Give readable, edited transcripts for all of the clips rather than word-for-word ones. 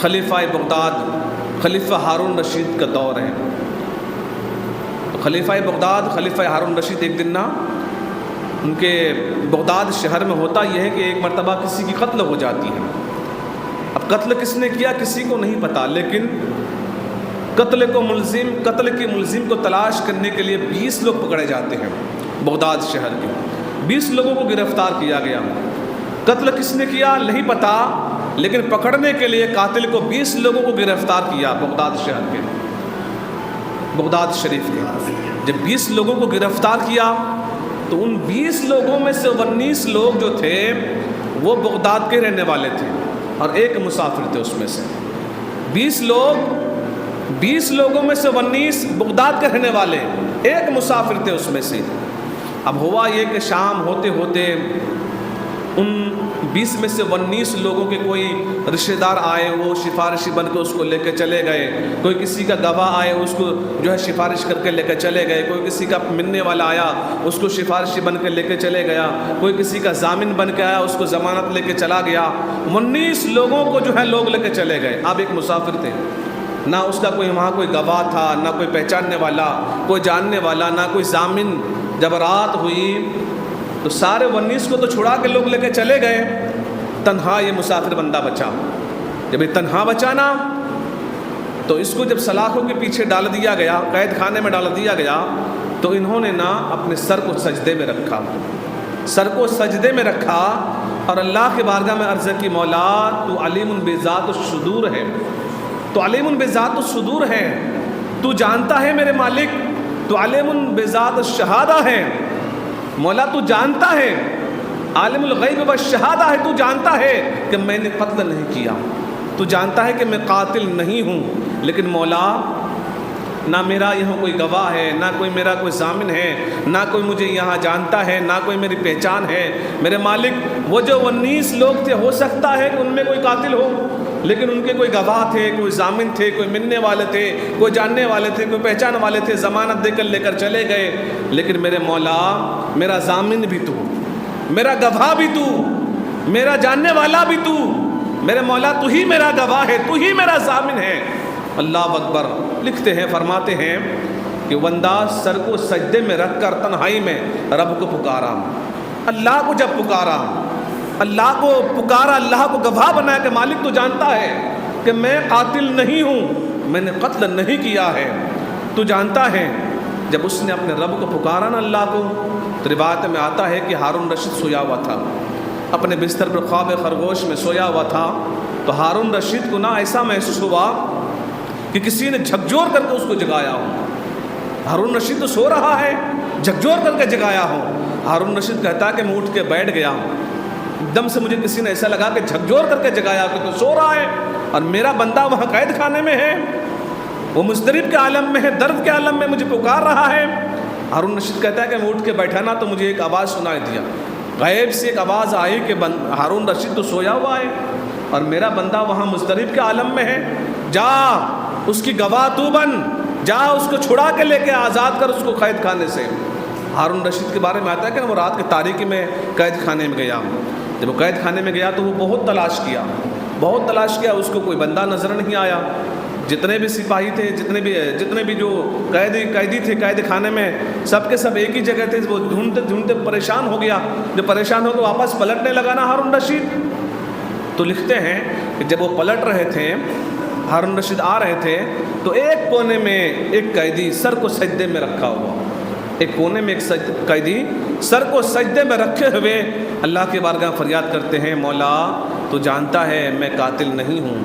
خلیفہ بغداد خلیفہ ہارون رشید کا دور ہے۔ تو خلیفہ بغداد خلیفہ ہارون رشید ایک دن نا ان کے بغداد شہر میں ہوتا یہ ہے کہ ایک مرتبہ کسی کی قتل ہو جاتی ہے۔ اب قتل کس نے کیا کسی کو نہیں پتا، لیکن قتل کی ملزم کو تلاش کرنے کے لیے 20 لوگ پکڑے جاتے ہیں۔ بغداد شہر کے 20 لوگوں کو گرفتار کیا گیا۔ قتل کس نے کیا نہیں پتا، لیکن پکڑنے کے لیے قاتل کو 20 لوگوں کو گرفتار کیا بغداد شہر کے، بغداد شریف کے۔ جب 20 لوگوں کو گرفتار کیا تو ان 20 لوگوں میں سے 19 لوگ جو تھے وہ بغداد کے رہنے والے تھے اور ایک مسافر تھے اس میں سے۔ 20 لوگوں میں سے 19 بغداد کے رہنے والے، ایک مسافر تھے اس میں سے۔ اب ہوا یہ کہ شام ہوتے ہوتے ان 20 میں سے 19 لوگوں کے کوئی رشتہ دار آئے، وہ سفارشی بن کے اس کو لے کے چلے گئے۔ کوئی کسی کا گواہ آئے، اس کو جو ہے سفارش کر کے لے کے چلے گئے۔ کوئی کسی کا ملنے والا آیا، اس کو سفارشی بن کے لے کے چلے گیا۔ کوئی کسی کا ضامن بن کے آیا، اس کو ضمانت لے کے چلا گیا۔ 19 لوگوں کو جو ہے لوگ لے کے چلے گئے۔ اب ایک مسافر تھے، نہ اس کا کوئی وہاں کوئی گواہ تھا، نہ کوئی پہچاننے والا، کوئی جاننے والا، نہ کوئی ضامن۔ جب رات ہوئی تو سارے 19 کو تو چھڑا کے لوگ لے کے چلے گئے، تنہا یہ مسافر بندہ بچا۔ جب یہ تنہا بچا نا تو اس کو جب سلاخوں کے پیچھے ڈال دیا گیا، قید خانے میں ڈال دیا گیا، تو انہوں نے نا اپنے سر کو سجدے میں رکھا، سر کو سجدے میں رکھا اور اللہ کے بارگاہ میں عرض کی مولا تو علیم بذات الصدور ہے، تو علیم بذات الصدور ہے، تو جانتا ہے میرے مالک، تو علیم بذات الشہادہ ہے، مولا تو جانتا ہے، عالم الغیب والشہادہ ہے، تو جانتا ہے کہ میں نے قتل نہیں کیا، تو جانتا ہے کہ میں قاتل نہیں ہوں، لیکن مولا نہ میرا یہاں کوئی گواہ ہے، نہ کوئی میرا کوئی ضامن ہے، نہ کوئی مجھے یہاں جانتا ہے، نہ کوئی میری پہچان ہے۔ میرے مالک وہ جو 19 لوگ تھے ہو سکتا ہے کہ ان میں کوئی قاتل ہو، لیکن ان کے کوئی گواہ تھے، کوئی ضامن تھے، کوئی ملنے والے تھے، کوئی جاننے والے تھے، کوئی پہچان والے تھے، ضمانت دے کر لے کر چلے گئے، لیکن میرے مولا میرا ضامن بھی تو، میرا گواہ بھی تو، میرا جاننے والا بھی تو، میرے مولا تو ہی میرا گواہ ہے، تو ہی میرا ضامن ہے۔ اللہ اکبر۔ لکھتے ہیں فرماتے ہیں کہ بندہ سر کو سجدے میں رکھ کر تنہائی میں رب کو پکارا، اللہ کو جب پکارا، اللہ کو پکارا، اللہ کو گواہ بنایا کہ مالک تو جانتا ہے کہ میں قاتل نہیں ہوں، میں نے قتل نہیں کیا ہے، تو جانتا ہے۔ جب اس نے اپنے رب کو پکارا نا اللہ کو، تو روایت میں آتا ہے کہ ہارون رشید سویا ہوا تھا، اپنے بستر پر خواب خرگوش میں سویا ہوا تھا، تو ہارون رشید کو نا ایسا محسوس ہوا کہ کسی نے جھکجور کر کے اس کو جگایا ہو۔ ہارون رشید تو سو رہا ہے، جھکجور کر کے جگایا ہو۔ ہارون رشید کہتا ہے کہ میں اٹھ کے بیٹھ گیا، ایک دم سے مجھے کسی نے ایسا لگا کہ جھکجور کر کے جگایا کہ تو سو رہا ہے اور میرا بندہ وہاں قید خانے میں ہے، وہ مضطرب کے عالم میں ہے، درد کے عالم میں مجھے پکار رہا ہے۔ ہارون رشید کہتا ہے کہ میں اٹھ کے بیٹھا نا تو مجھے ایک آواز سنائی دیا، غیب سے ایک آواز آئی کہ ہارون رشید تو سویا ہوا ہے اور میرا بندہ وہاں مضطرب کے عالم میں ہے، جا اس کی گواہ تو بن، جا اس کو چھڑا کے لے کے آزاد کر اس کو قید خانے سے۔ ہارون رشید کے بارے میں آتا ہے کہ وہ رات کی تاریکی میں قید خانے میں گیا۔ جب وہ قید خانے میں گیا تو وہ بہت تلاش کیا، اس کو کوئی بندہ نظر نہیں آیا۔ جتنے بھی سپاہی تھے، جتنے بھی جو قیدی تھے قید خانے میں، سب کے سب ایک ہی جگہ تھے۔ وہ ڈھونڈتے پریشان ہو گیا، جب پریشان ہو کے واپس پلٹنے لگا نا ہارون رشید، تو لکھتے ہیں کہ جب وہ پلٹ رہے تھے، ہارون رشید آ رہے تھے، تو ایک کونے میں ایک قیدی سر کو سجدے میں رکھا ہوا، ایک کونے میں ایک قیدی سر کو سجدے میں رکھے ہوئے اللہ کے بارگاہ فریاد کرتے ہیں، مولا تو جانتا ہے میں قاتل نہیں ہوں،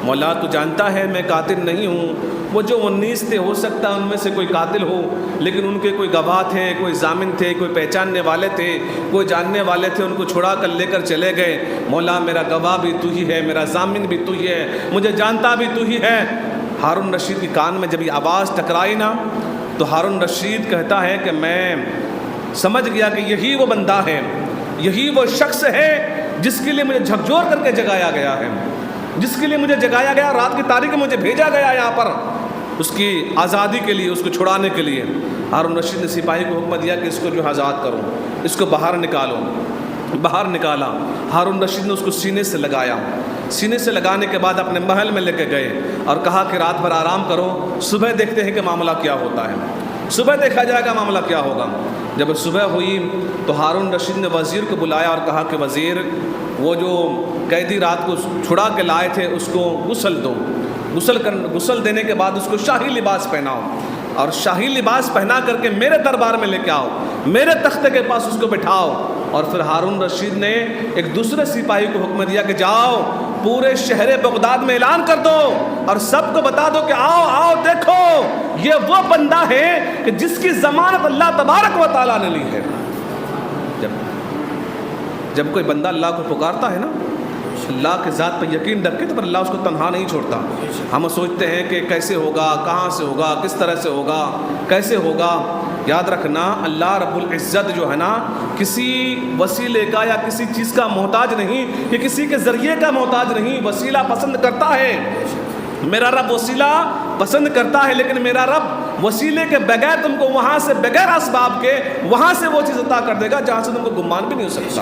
مولا تو جانتا ہے میں قاتل نہیں ہوں۔ وہ جو 19 تھے ہو سکتا ہے ان میں سے کوئی قاتل ہو، لیکن ان کے کوئی گواہ تھے، کوئی ضامن تھے، کوئی پہچاننے والے تھے، کوئی جاننے والے تھے، ان کو چھڑا کر لے کر چلے گئے۔ مولا میرا گواہ بھی تو ہی ہے، میرا ضامن بھی تو ہی ہے، مجھے جانتا بھی تو ہی ہے۔ ہارون رشید کے کان میں جب یہ آواز ٹکرائی نا تو ہارون رشید کہتا ہے کہ میں سمجھ گیا کہ یہی وہ بندہ ہے، یہی وہ شخص ہے جس کے لیے مجھے جھکجور کر کے جگایا گیا ہے، جس کے لیے مجھے جگایا گیا، رات کی تاریکی میں مجھے بھیجا گیا یہاں پر اس کی آزادی کے لیے، اس کو چھڑانے کے لیے۔ ہارون رشید نے سپاہی کو حکم دیا کہ اس کو جو آزاد کرو، اس کو باہر نکالو۔ باہر نکالا، ہارون رشید نے اس کو سینے سے لگایا، سینے سے لگانے کے بعد اپنے محل میں لے کے گئے اور کہا کہ رات بھر آرام کرو، صبح دیکھتے ہیں کہ معاملہ کیا ہوتا ہے، صبح دیکھا جائے گا معاملہ کیا ہوگا۔ جب صبح ہوئی تو ہارون رشید نے وزیر کو بلایا اور کہا کہ وزیر، وہ جو قیدی رات کو چھڑا کے لائے تھے اس کو غسل دو، غسل دینے کے بعد اس کو شاہی لباس پہناؤ اور شاہی لباس پہنا کر کے میرے دربار میں لے کے آؤ، میرے تختے کے پاس اس کو بٹھاؤ۔ اور پھر ہارون رشید نے ایک دوسرے سپاہی کو حکم دیا کہ جاؤ پورے شہر بغداد میں اعلان کر دو اور سب کو بتا دو کہ آؤ آؤ دیکھو یہ وہ بندہ ہے کہ جس کی ضمانت اللہ تبارک و تعالیٰ نے لی ہے۔ جب کوئی بندہ اللہ کو پکارتا ہے نا، اللہ کے ذات پہ یقین رکھ کے، تو پھر اللہ اس کو تنہا نہیں چھوڑتا۔ ہم سوچتے ہیں کہ کیسے ہوگا، کہاں سے ہوگا، کس طرح سے ہوگا، کیسے ہوگا۔ یاد رکھنا اللہ رب العزت جو ہے نا کسی وسیلے کا یا کسی چیز کا محتاج نہیں، کہ کسی کے ذریعے کا محتاج نہیں، وسیلہ پسند کرتا ہے۔ میرا رب وسیلہ پسند کرتا ہے، لیکن میرا رب وسیلے کے بغیر تم کو وہاں سے، بغیر اسباب کے وہاں سے وہ چیز عطا کر دے گا جہاں سے تم کو گمان بھی نہیں ہو سکتا۔